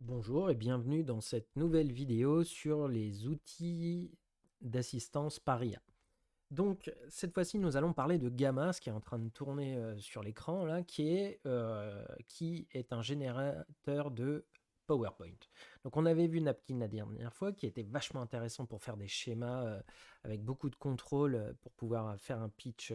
Bonjour et bienvenue dans cette nouvelle vidéo sur les outils d'assistance par IA. Donc cette fois-ci nous allons parler de Gamma, ce qui est en train de tourner sur l'écran là, qui est un générateur de PowerPoint. Donc on avait vu Napkin la dernière fois, qui était vachement intéressant pour faire des schémas avec beaucoup de contrôle pour pouvoir faire un pitch,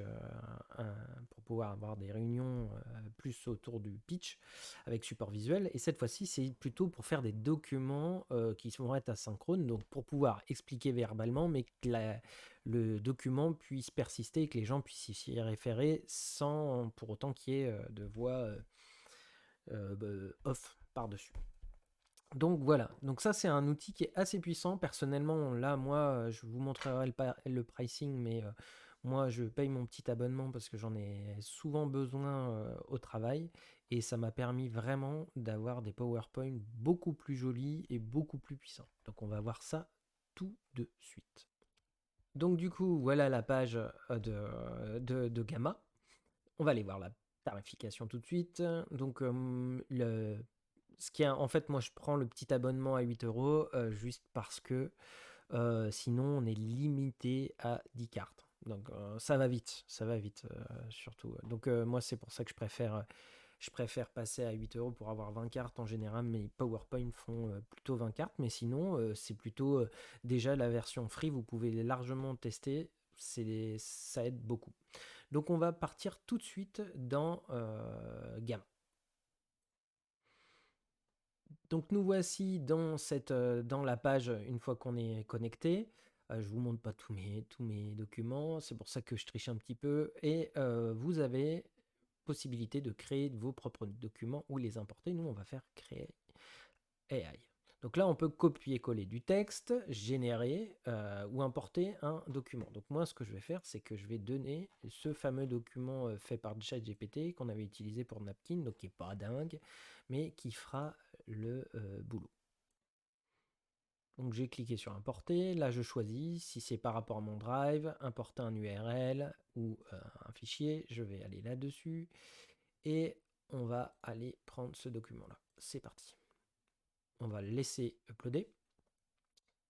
pour pouvoir avoir des réunions plus autour du pitch avec support visuel. Et cette fois-ci, c'est plutôt pour faire des documents qui vont être asynchrones, donc pour pouvoir expliquer verbalement, mais que le document puisse persister et que les gens puissent s'y référer sans pour autant qu'il y ait de voix off par-dessus. Donc voilà, donc ça c'est un outil qui est assez puissant. Personnellement, là, moi, je vous montrerai le pricing, mais moi, je paye mon petit abonnement parce que j'en ai souvent besoin au travail. Et ça m'a permis vraiment d'avoir des PowerPoint beaucoup plus jolis et beaucoup plus puissants. Donc on va voir ça tout de suite. Donc du coup, voilà la page de Gamma. On va aller voir la tarification tout de suite. Donc ce qui est, en fait, moi je prends le petit abonnement à 8 euros juste parce que sinon on est limité à 10 cartes. Donc ça va vite surtout. Donc moi c'est pour ça que je préfère passer à 8 euros pour avoir 20 cartes. En général, mes PowerPoint font plutôt 20 cartes, mais sinon, c'est plutôt déjà la version free. Vous pouvez largement tester, ça aide beaucoup. Donc, on va partir tout de suite dans Gamma. Donc, nous voici dans la page une fois qu'on est connecté. Je vous montre pas tous mes documents, c'est pour ça que je triche un petit peu. Et vous avez possibilité de créer vos propres documents ou les importer. Nous, on va faire créer AI. Donc là, on peut copier-coller du texte, générer ou importer un document. Donc moi, ce que je vais faire, c'est que je vais donner ce fameux document fait par ChatGPT qu'on avait utilisé pour Napkin, donc qui n'est pas dingue, mais qui fera le boulot. Donc j'ai cliqué sur importer, là je choisis si c'est par rapport à mon drive, importer un URL ou un fichier, je vais aller là-dessus et on va aller prendre ce document-là. C'est parti. On va le laisser uploader.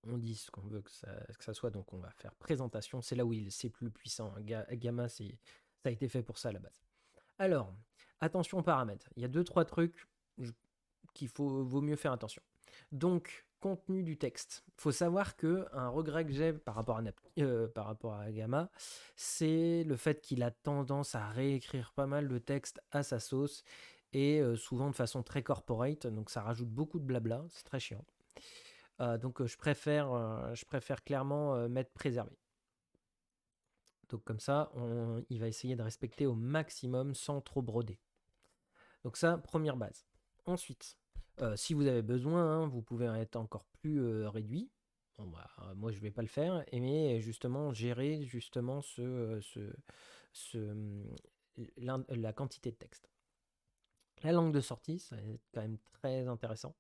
On dit ce qu'on veut que ça soit, donc on va faire présentation. C'est là où c'est plus puissant. Gamma, ça a été fait pour ça à la base. Alors, attention aux paramètres. Il y a deux, trois trucs vaut mieux faire attention. Donc, contenu du texte. Il faut savoir que un regret que j'ai par rapport à Gamma, c'est le fait qu'il a tendance à réécrire pas mal de texte à sa sauce et souvent de façon très corporate. Donc, ça rajoute beaucoup de blabla. C'est très chiant. Donc, je préfère clairement mettre préservé. Donc, comme ça, il va essayer de respecter au maximum sans trop broder. Donc ça, première base. Ensuite, si vous avez besoin, hein, vous pouvez être encore plus réduit. Bon, bah, moi, je ne vais pas le faire, mais justement, gérer justement la quantité de texte. La langue de sortie, ça va être quand même très intéressant.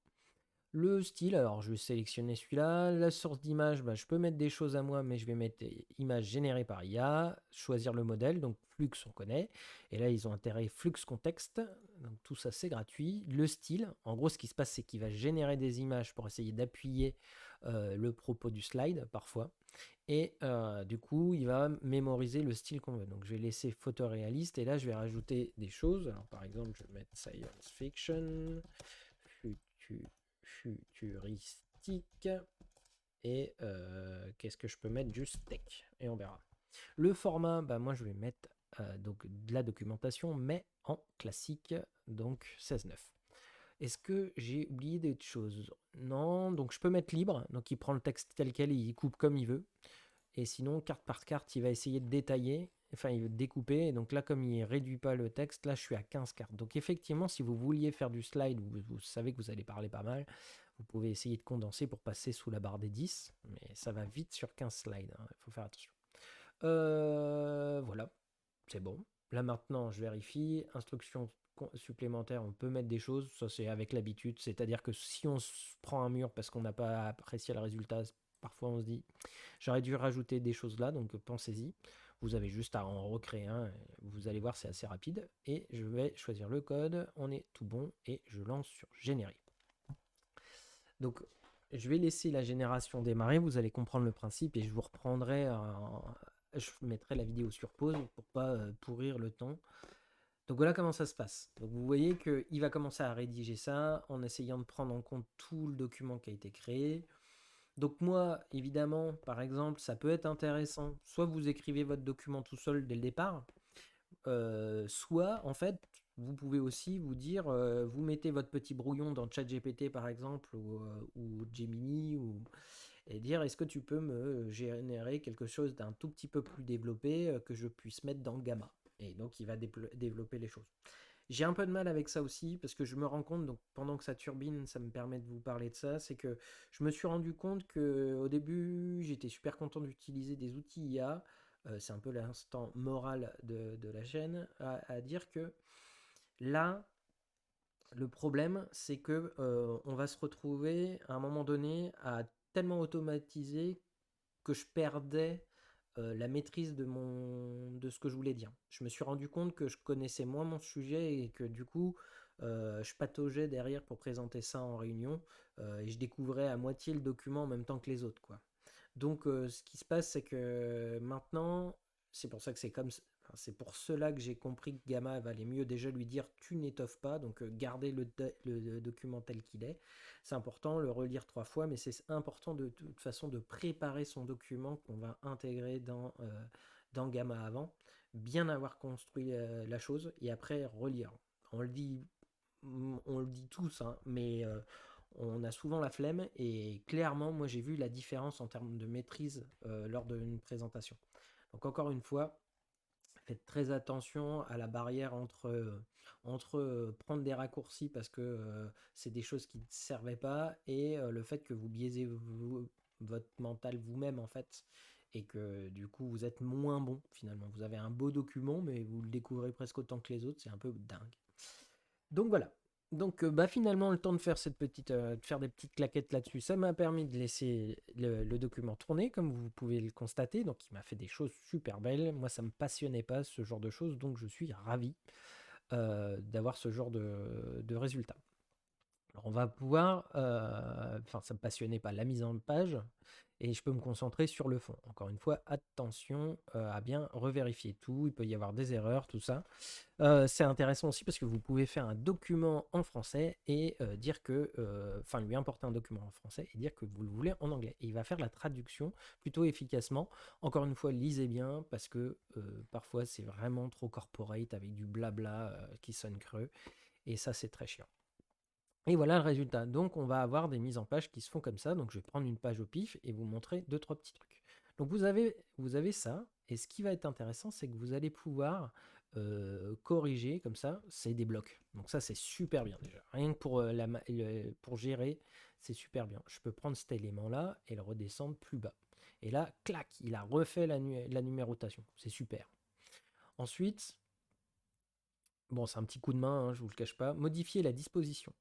Le style, alors je vais sélectionner celui-là. La source d'image, bah, je peux mettre des choses à moi, mais je vais mettre des images générées par IA. Choisir le modèle, donc Flux, on connaît. Et là, ils ont intérêt Flux Contexte. Donc tout ça, c'est gratuit. Le style, en gros, ce qui se passe, c'est qu'il va générer des images pour essayer d'appuyer le propos du slide, parfois. Et du coup, il va mémoriser le style qu'on veut. Donc je vais laisser photoréaliste. Et là, je vais rajouter des choses. Alors par exemple, je vais mettre Science Fiction, futuristique et qu'est-ce que je peux mettre, juste tech et on verra. Le format, bah moi je vais mettre donc de la documentation mais en classique, donc 16:9. Est-ce que j'ai oublié des choses? Non, donc je peux mettre libre, donc il prend le texte tel quel et il coupe comme il veut. Et sinon, carte par carte, il va essayer de détailler, enfin, il veut découper. Et donc là, comme il ne réduit pas le texte, là, je suis à 15 cartes. Donc effectivement, si vous vouliez faire du slide, vous savez que vous allez parler pas mal, vous pouvez essayer de condenser pour passer sous la barre des 10. Mais ça va vite sur 15 slides, hein, il faut faire attention. Voilà, c'est bon. Là maintenant, je vérifie. Instructions supplémentaires, on peut mettre des choses. Ça, c'est avec l'habitude. C'est-à-dire que si on se prend un mur parce qu'on n'a pas apprécié le résultat, parfois on se dit j'aurais dû rajouter des choses là, donc pensez-y. Vous avez juste à en recréer un. Vous allez voir, c'est assez rapide. Et je vais choisir le code. On est tout bon et je lance sur générer. Donc, je vais laisser la génération démarrer, vous allez comprendre le principe et je vous reprendrai, je mettrai la vidéo sur pause pour pas pourrir le temps. Donc voilà comment ça se passe. Donc vous voyez qu'il va commencer à rédiger ça en essayant de prendre en compte tout le document qui a été créé. Donc moi, évidemment, par exemple, ça peut être intéressant. Soit vous écrivez votre document tout seul dès le départ, soit en fait, vous pouvez aussi vous dire, vous mettez votre petit brouillon dans ChatGPT par exemple, ou Gemini, et dire est-ce que tu peux me générer quelque chose d'un tout petit peu plus développé que je puisse mettre dans Gamma. Et donc il va développer les choses. J'ai un peu de mal avec ça aussi parce que je me rends compte, donc pendant que ça turbine, ça me permet de vous parler de ça, c'est que je me suis rendu compte que au début, j'étais super content d'utiliser des outils IA. C'est un peu l'instant moral de la chaîne à dire que là, le problème, c'est que on va se retrouver à un moment donné à tellement automatiser que je perdais la maîtrise de ce que je voulais dire. Je me suis rendu compte que je connaissais moins mon sujet et que du coup, je pataugeais derrière pour présenter ça en réunion et je découvrais à moitié le document en même temps que les autres, quoi. Donc, ce qui se passe, c'est que maintenant, c'est pour ça que c'est comme, enfin, c'est pour cela que j'ai compris que Gamma valait mieux déjà lui dire tu n'étoffes pas, donc garder le document tel qu'il est. C'est important, le relire 3 fois, mais c'est important de toute façon de préparer son document qu'on va intégrer dans Gamma avant, bien avoir construit la chose et après relire. On le dit, on le dit tous, hein, mais on a souvent la flemme et clairement, moi j'ai vu la différence en termes de maîtrise lors d'une présentation. Donc encore une fois, faites très attention à la barrière entre prendre des raccourcis parce que c'est des choses qui ne servaient pas et le fait que vous biaisez votre mental vous-même en fait et que du coup vous êtes moins bon finalement. Vous avez un beau document mais vous le découvrez presque autant que les autres, c'est un peu dingue. Donc voilà. Donc bah finalement le temps de faire de faire des petites claquettes là-dessus, ça m'a permis de laisser le document tourner comme vous pouvez le constater. Donc il m'a fait des choses super belles. Moi ça me passionnait pas ce genre de choses, donc je suis ravi d'avoir ce genre de résultat. Alors on va pouvoir, enfin ça me passionnait pas la mise en page, et je peux me concentrer sur le fond. Encore une fois, attention à bien revérifier tout, il peut y avoir des erreurs, tout ça. C'est intéressant aussi parce que vous pouvez faire un document en français et dire que, enfin lui importer un document en français et dire que vous le voulez en anglais. Et il va faire la traduction plutôt efficacement. Encore une fois, lisez bien parce que parfois c'est vraiment trop corporate avec du blabla qui sonne creux et ça c'est très chiant. Et voilà le résultat. Donc on va avoir des mises en page qui se font comme ça. Donc je vais prendre une page au pif et vous montrer deux, trois petits trucs. Donc vous avez ça. Et ce qui va être intéressant, c'est que vous allez pouvoir corriger comme ça. C'est des blocs. Donc ça, c'est super bien déjà. Rien que pour gérer, c'est super bien. Je peux prendre cet élément-là et le redescendre plus bas. Et là, clac, il a refait la numérotation. C'est super. Ensuite, bon, c'est un petit coup de main, hein, je ne vous le cache pas. Modifier la disposition.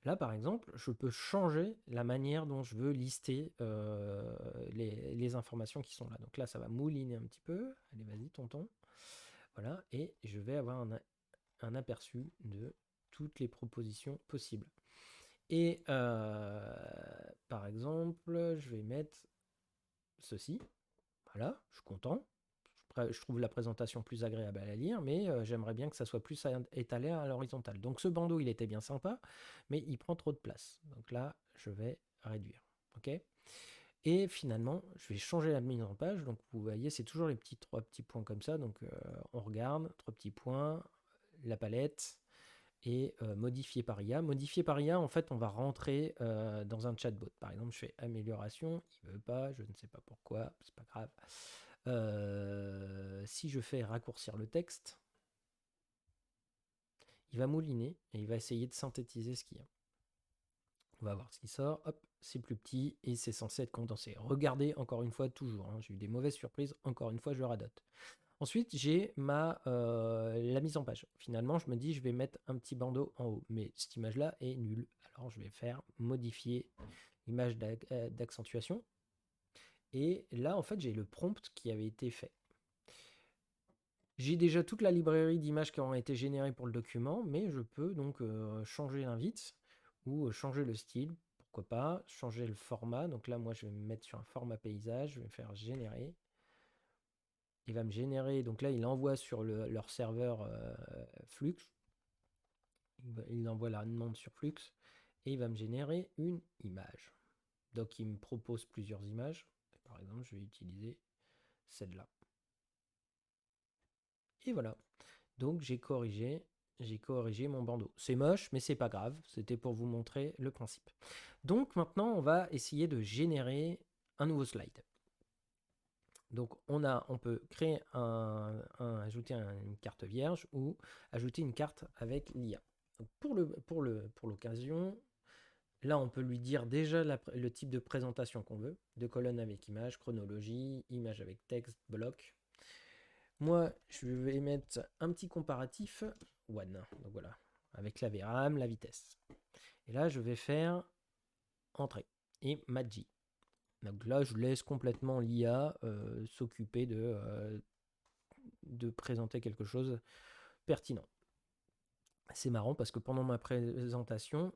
Là, par exemple, je peux changer la manière dont je veux lister les informations qui sont là. Donc là, ça va mouliner un petit peu. Allez, vas-y, tonton. Voilà, et je vais avoir un aperçu de toutes les propositions possibles. Et par exemple, je vais mettre ceci. Voilà, je suis content. Je trouve la présentation plus agréable à la lire, mais j'aimerais bien que ça soit plus étalé à l'horizontale. Donc ce bandeau, il était bien sympa, mais il prend trop de place. Donc là, je vais réduire. OK. Et finalement, je vais changer la mise en page. Donc vous voyez, c'est toujours les trois petits points comme ça. Donc on regarde, 3 petits points, la palette et modifier par IA. Modifier par IA, en fait, on va rentrer dans un chatbot. Par exemple, je fais amélioration, il veut pas, je ne sais pas pourquoi, c'est pas grave. Si je fais raccourcir le texte, il va mouliner et il va essayer de synthétiser ce qu'il y a. On va voir ce qui sort. Hop, c'est plus petit et c'est censé être condensé. Regardez encore une fois, toujours. Hein, j'ai eu des mauvaises surprises. Encore une fois, je radote. Ensuite, j'ai la mise en page. Finalement, je me dis, je vais mettre un petit bandeau en haut. Mais cette image-là est nulle. Alors, je vais faire modifier l'image d'accentuation. Et là, en fait, j'ai le prompt qui avait été fait. J'ai déjà toute la librairie d'images qui ont été générées pour le document, mais je peux donc changer l'invite ou changer le style. pourquoi pas. Changer le format. Donc là, moi, je vais me mettre sur un format paysage. Je vais faire générer. Il va me générer. Donc là, il envoie sur leur serveur Flux. Il envoie la demande sur Flux. Et il va me générer une image. Donc, il me propose plusieurs images. Par exemple, je vais utiliser celle-là. Et voilà. Donc, j'ai corrigé mon bandeau. C'est moche, mais c'est pas grave. C'était pour vous montrer le principe. Donc, maintenant, on va essayer de générer un nouveau slide. Donc, on peut créer ajouter une carte vierge ou ajouter une carte avec l'IA. Pour l'occasion, là, on peut lui dire déjà le type de présentation qu'on veut, de colonne avec image, chronologie, image avec texte, bloc. Moi, je vais mettre un petit comparatif one. Donc voilà, avec la VRAM, la vitesse. Et là, je vais faire entrée et Magi. Donc là, je laisse complètement l'IA s'occuper de présenter quelque chose pertinent. C'est marrant parce que pendant ma présentation,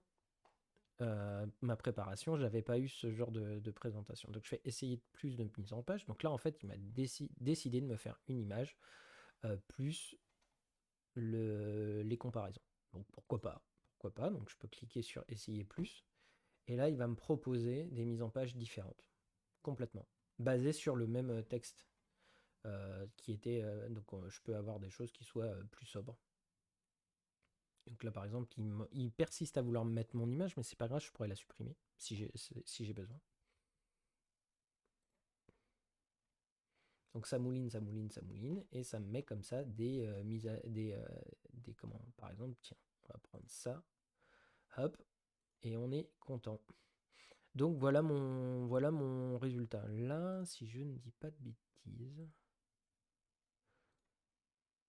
ma préparation, j'avais pas eu ce genre de présentation. Donc je fais essayer plus de mise en page. Donc là, en fait, il m'a décidé de me faire une image plus les comparaisons. Donc pourquoi pas? Pourquoi pas? Donc je peux cliquer sur essayer plus. Et là, il va me proposer des mises en page différentes, complètement, basées sur le même texte qui était. Donc je peux avoir des choses qui soient plus sobres. Donc là, par exemple, il persiste à vouloir me mettre mon image, mais c'est pas grave, je pourrais la supprimer si j'ai besoin. Donc ça mouline, ça mouline, ça mouline, et ça me met comme ça des mises à, des comment, par exemple, tiens, on va prendre ça, hop, et on est content. Donc voilà mon résultat. Là, si je ne dis pas de bêtises,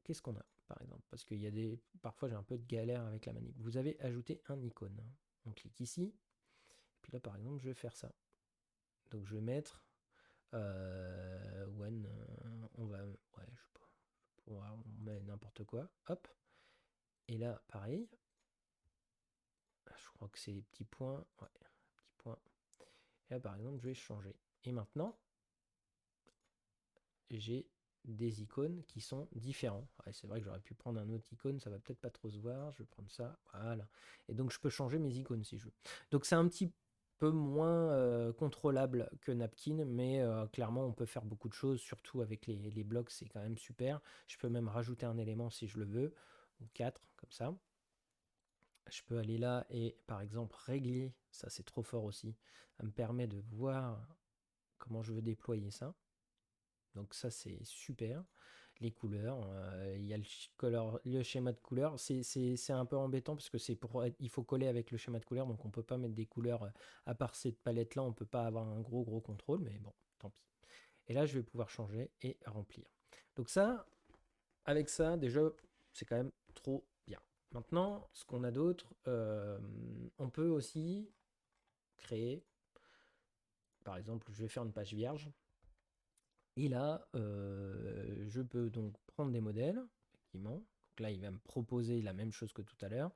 qu'est-ce qu'on a, par exemple? Parce qu'il y a parfois j'ai un peu de galère avec la manip. Vous avez ajouté un icône. On clique ici, et puis là, par exemple, je vais faire ça. Donc je vais mettre when, on va, ouais, je sais pas, on met n'importe quoi, hop. Et là, pareil, je crois que c'est les petits points, ouais, petits points. Et là, par exemple, je vais changer. Et maintenant, j'ai des icônes qui sont différents. Ouais, c'est vrai que j'aurais pu prendre un autre icône, ça va peut-être pas trop se voir. Je vais prendre ça, voilà. Et donc je peux changer mes icônes si je veux. Donc c'est un petit peu moins contrôlable que Napkin, mais clairement on peut faire beaucoup de choses, surtout avec les blocs, c'est quand même super. Je peux même rajouter un élément si je le veux, ou 4, comme ça. Je peux aller là et par exemple régler, ça c'est trop fort aussi, ça me permet de voir comment je veux déployer ça. Donc ça c'est super. Les couleurs, il y a le schéma de couleurs. C'est un peu embêtant parce que il faut coller avec le schéma de couleurs, donc on peut pas mettre des couleurs à part cette palette là, on peut pas avoir un gros contrôle, mais bon, tant pis. Et là je vais pouvoir changer et remplir. Donc ça, avec ça déjà, c'est quand même trop bien. Maintenant, ce qu'on a d'autre, on peut aussi créer, par exemple, je vais faire une page vierge. Et là, je peux donc prendre des modèles, effectivement. Donc là, il va me proposer la même chose que tout à l'heure,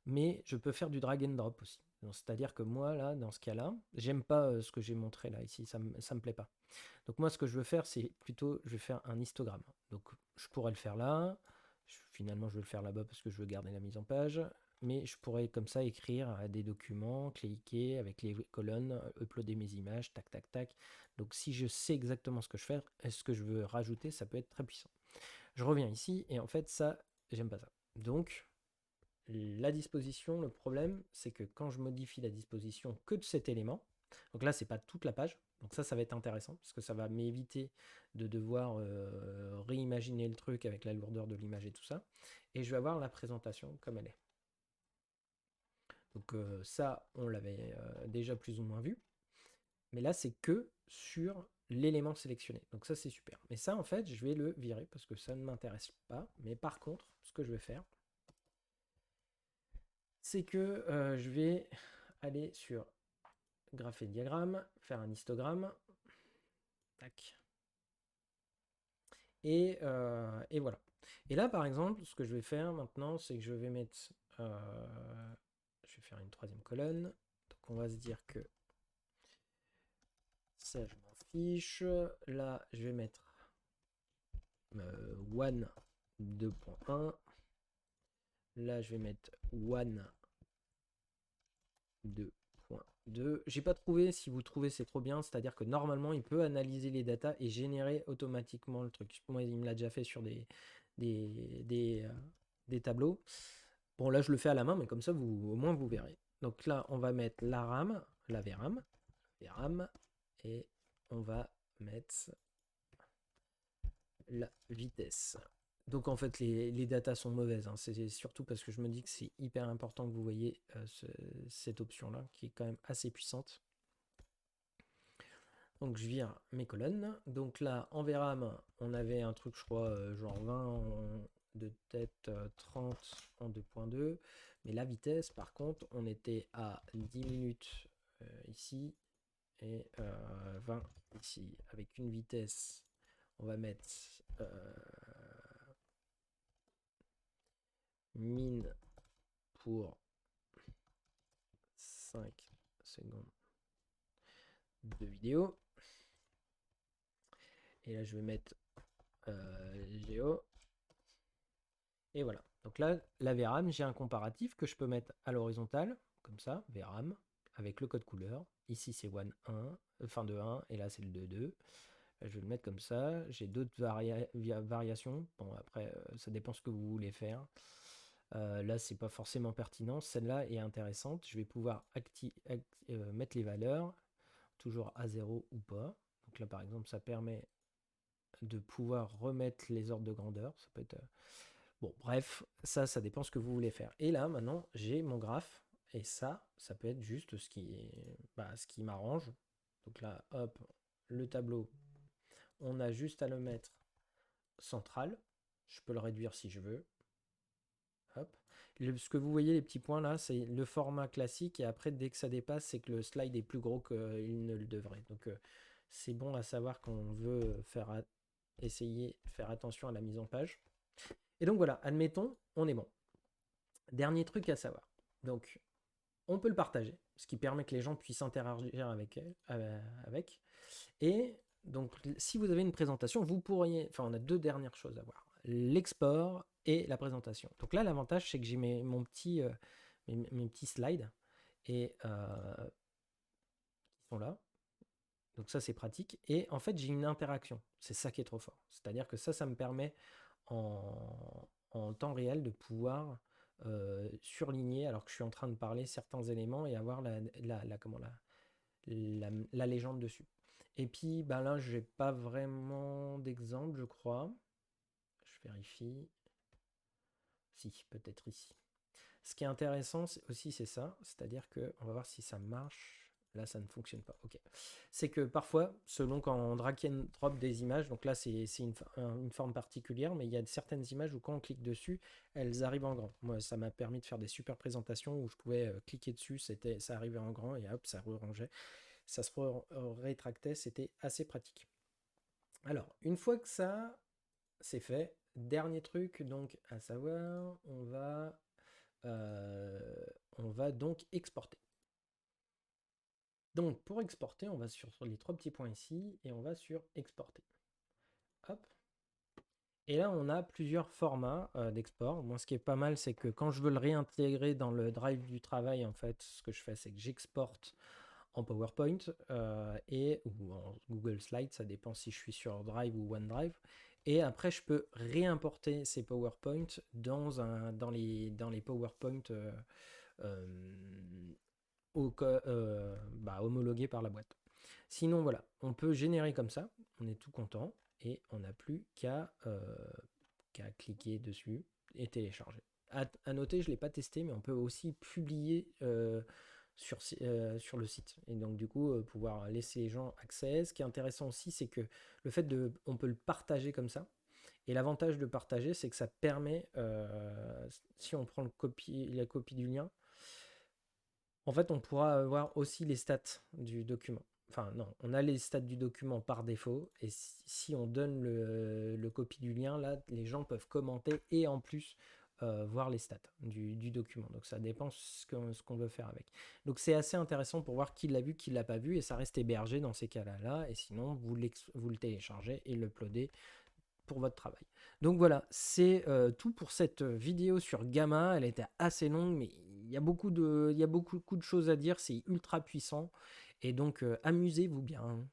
mais je peux faire du drag and drop aussi. C'est-à-dire que moi, là, dans ce cas-là, j'aime pas ce que j'ai montré là, ici, ça me plaît pas. Donc moi, ce que je veux faire, c'est plutôt, je vais faire un histogramme. Donc je pourrais le faire là, finalement, je vais le faire là-bas parce que je veux garder la mise en page, mais je pourrais comme ça écrire des documents, cliquer avec les colonnes, uploader mes images, tac, tac, tac. Donc si je sais exactement ce que je fais, ce que je veux rajouter, ça peut être très puissant. Je reviens ici et en fait ça, j'aime pas ça. Donc la disposition, le problème, c'est que quand je modifie la disposition que de cet élément, donc là c'est pas toute la page, donc ça va être intéressant parce que ça va m'éviter de devoir réimaginer le truc avec la lourdeur de l'image et tout ça, et je vais avoir la présentation comme elle est. Donc ça, on l'avait déjà plus ou moins vu. Mais là, c'est que sur l'élément sélectionné. Donc ça, c'est super. Mais ça, en fait, je vais le virer parce que ça ne m'intéresse pas. Mais par contre, ce que je vais faire, c'est que je vais aller sur graphe et diagramme, faire un histogramme. Tac. Et voilà. Et là, par exemple, ce que je vais faire maintenant, c'est que je vais mettre... je vais faire une troisième colonne. Donc on va se dire que ça, je m'en fiche. Là, je vais mettre one 2.1. Là, je vais mettre one 2.2. J'ai pas trouvé, si vous trouvez, c'est trop bien. C'est-à-dire que normalement, il peut analyser les datas et générer automatiquement le truc. Moi, il me l'a déjà fait sur des tableaux. Bon, là, je le fais à la main, mais comme ça, au moins, vous verrez. Donc là, on va mettre la RAM, la VRAM, et on va mettre la vitesse. Donc en fait, les datas sont mauvaises. Hein. C'est surtout parce que je me dis que c'est hyper important que vous voyez cette option-là, qui est quand même assez puissante. Donc je vire mes colonnes. Donc là, en VRAM, on avait un truc, je crois, genre 20 de tête, 30 en 2.2. Mais la vitesse, par contre, on était à 10 minutes ici et 20 ici. Avec une vitesse, on va mettre mine pour 5 secondes de vidéo. Et là, je vais mettre Géo. Et voilà. Donc là, la VRAM, j'ai un comparatif que je peux mettre à l'horizontale, comme ça, VRAM, avec le code couleur. Ici, c'est one 1, fin de 1, et là, c'est le 2. Là, je vais le mettre comme ça. J'ai d'autres variations. Bon, après, ça dépend ce que vous voulez faire. Là, c'est pas forcément pertinent. Celle-là est intéressante. Je vais pouvoir mettre les valeurs, toujours à 0 ou pas. Donc là, par exemple, ça permet de pouvoir remettre les ordres de grandeur. Ça peut être... Bon, bref, ça dépend ce que vous voulez faire. Et là, maintenant, j'ai mon graphe. Et ça peut être juste ce qui m'arrange. Donc là, hop, le tableau, on a juste à le mettre central. Je peux le réduire si je veux. Hop. Ce que vous voyez, les petits points là, c'est le format classique. Et après, dès que ça dépasse, c'est que le slide est plus gros qu'il ne le devrait. Donc, c'est bon à savoir qu'on veut essayer de faire attention à la mise en page. Et donc voilà, admettons, on est bon. Dernier truc à savoir. Donc, on peut le partager, ce qui permet que les gens puissent interagir avec. Et donc, si vous avez une présentation, vous pourriez... Enfin, on a deux dernières choses à voir. L'export et la présentation. Donc là, l'avantage, c'est que j'ai mes petits slides et qui sont là. Donc ça, c'est pratique. Et en fait, j'ai une interaction. C'est ça qui est trop fort. C'est-à-dire que ça me permet en temps réel de pouvoir surligner alors que je suis en train de parler certains éléments et avoir la légende dessus. Et puis ben là, j'ai pas vraiment d'exemple, je crois. Je vérifie. Si, peut-être ici. Ce qui est intéressant aussi, c'est ça. C'est-à-dire que, on va voir si ça marche. Là, ça ne fonctionne pas. Ok. C'est que parfois, selon quand on drag and drop des images, donc là, c'est une forme particulière, mais il y a certaines images où quand on clique dessus, elles arrivent en grand. Moi, ça m'a permis de faire des super présentations où je pouvais cliquer dessus, ça arrivait en grand et hop, ça re-rangeait. Ça se rétractait, c'était assez pratique. Alors, une fois que ça, c'est fait, dernier truc, donc, à savoir, on va donc exporter. Donc, pour exporter, on va sur les trois petits points ici, et on va sur exporter. Hop. Et là, on a plusieurs formats d'export. Moi, ce qui est pas mal, c'est que quand je veux le réintégrer dans le drive du travail, en fait, ce que je fais, c'est que j'exporte en PowerPoint ou en Google Slides, ça dépend si je suis sur Drive ou OneDrive. Et après, je peux réimporter ces PowerPoint dans les PowerPoint homologués par la boîte. Sinon, voilà, on peut générer comme ça, on est tout content, et on n'a plus qu'à cliquer dessus et télécharger. À noter, je ne l'ai pas testé, mais on peut aussi publier sur le site. Et donc, du coup, pouvoir laisser les gens accès. Ce qui est intéressant aussi, c'est que le fait on peut le partager comme ça. Et l'avantage de partager, c'est que ça permet, si on prend la copie du lien, en fait, on pourra avoir aussi les stats du document. Enfin, non, on a les stats du document par défaut. Et si on donne le copie du lien, là, les gens peuvent commenter et en plus voir les stats du document. Donc ça dépend ce qu'on veut faire avec. Donc c'est assez intéressant pour voir qui l'a vu, qui l'a pas vu, et ça reste hébergé dans ces cas-là, et sinon vous le téléchargez et l'uploadez pour votre travail. Donc voilà, c'est tout pour cette vidéo sur Gamma. Elle était assez longue, mais il y a beaucoup de choses à dire, c'est ultra puissant, et donc amusez-vous bien.